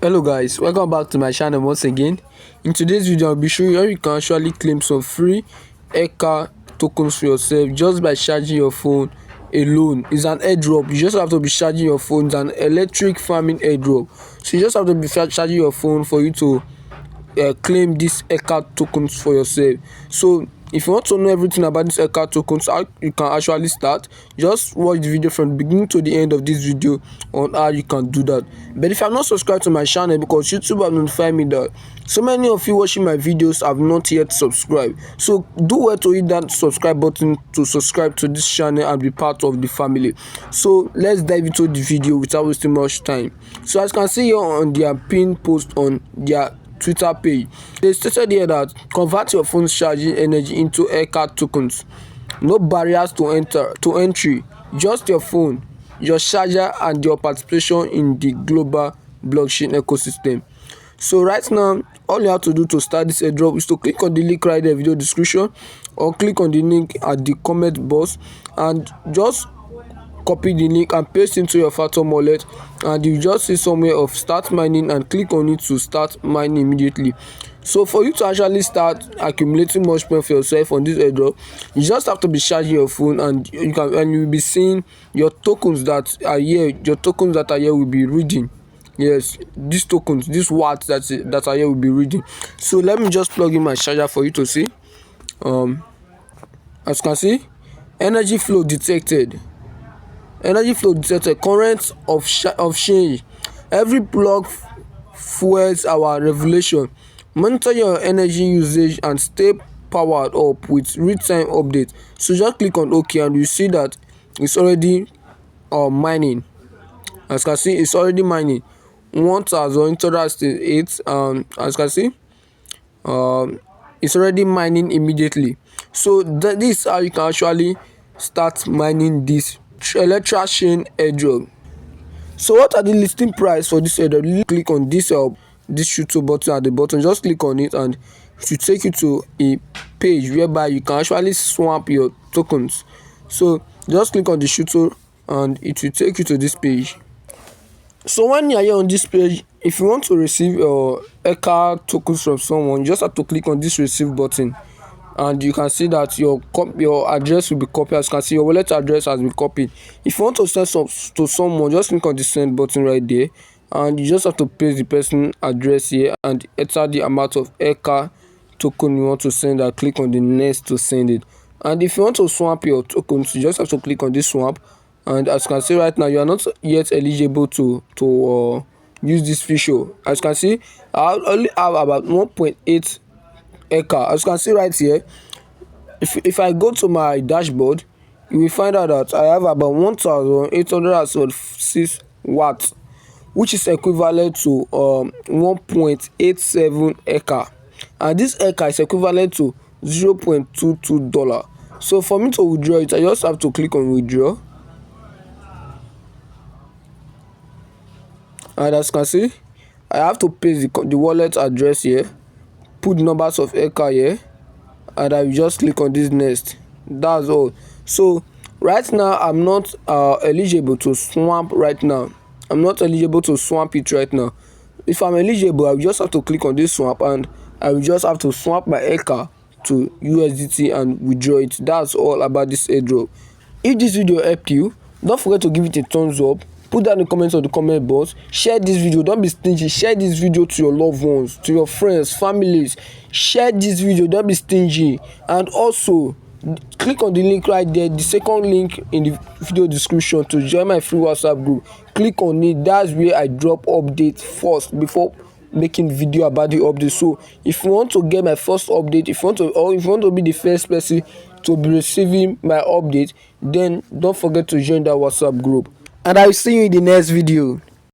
Hello guys, welcome back to my channel once again. In today's video I'll be showing you how you can actually claim some free EKA tokens for yourself just by charging your phone alone. It's an airdrop. You just have to be charging your phone. It's an electric farming airdrop, so you just have to be charging your phone for you to claim this EKA tokens for yourself. So if you want to know everything about this EKA tokens, how you can actually start, just watch the video from the beginning to the end of this video on how you can do that. But if you have not subscribed to my channel, because YouTube have notified me that so many of you watching my videos have not yet subscribed, so do well to hit that subscribe button to subscribe to this channel and be part of the family. So let's dive into the video without wasting much time. So as you can see here on their pinned post on their Twitter page, they stated here that convert your phone's charging energy into EKA tokens. No barriers to entry, just your phone, your charger, and your participation in the global blockchain ecosystem. So right now, all you have to do to start this airdrop is to click on the link right there in the video description, or click on the link at the comment box and just copy the link and paste into your Phantom wallet, and you just see somewhere of start mining and click on it to start mining immediately. So for you to actually start accumulating much points for yourself on this airdrop, you just have to be charging your phone, and you'll be seeing your tokens that are here. Your tokens that are here will be reading. Yes, these tokens, these watts that are here will be reading. So let me just plug in my charger for you to see. As you can see, energy flow detected. Current of change. Every block fuels our revelation. Monitor your energy usage and stay powered up with real-time updates. So just click on OK and you see that it's already mining. As you can see, it's already mining 1,808. As you can see, it's already mining immediately. So this is how you can actually start mining this Elektrachain Airdrop. So what are the listing price for this airdrop? You click on this shooter button at the bottom, just click on it and it will take you to a page whereby you can actually swap your tokens. So just click on the shooter and it will take you to this page. So when you are here on this page, if you want to receive your EKA tokens from someone, you just have to click on this receive button, and you can see that your address will be copied. As you can see, your wallet address has been copied. If you want to send some to someone, just click on the send button right there, and you just have to paste the person address here and enter the amount of EKA token you want to send, and click on the next to send it. And if you want to swap your tokens, you just have to click on this swap, and as you can see right now, you are not yet eligible to use this feature. As you can see, I only have about 1.8 EKA. As you can see right here, if I go to my dashboard, you will find out that I have about 1,806 watts, which is equivalent to 1.87 EKA, and this EKA is equivalent to $0.22. So for me to withdraw it, I just have to click on withdraw, and as you can see, I have to paste the wallet address here, put the numbers of EKA here, and I will just click on this next. That's all. So right now I'm not eligible to swap right now. I'm not eligible to swap it right now. If I'm eligible, I will just have to click on this swap, and I will just have to swap my EKA to USDT and withdraw it. That's all about this airdrop. If this video helped you, don't forget to give it a thumbs up. Put down the comments on the comment box. Share this video. Don't be stingy. Share this video to your loved ones, to your friends, families. Share this video. Don't be stingy. And also, click on the link right there, the second link in the video description, to join my free WhatsApp group. Click on it. That's where I drop updates first before making video about the update. So if you want to get my first update, if you want to be the first person to be receiving my update, then don't forget to join that WhatsApp group. And I will see you in the next video.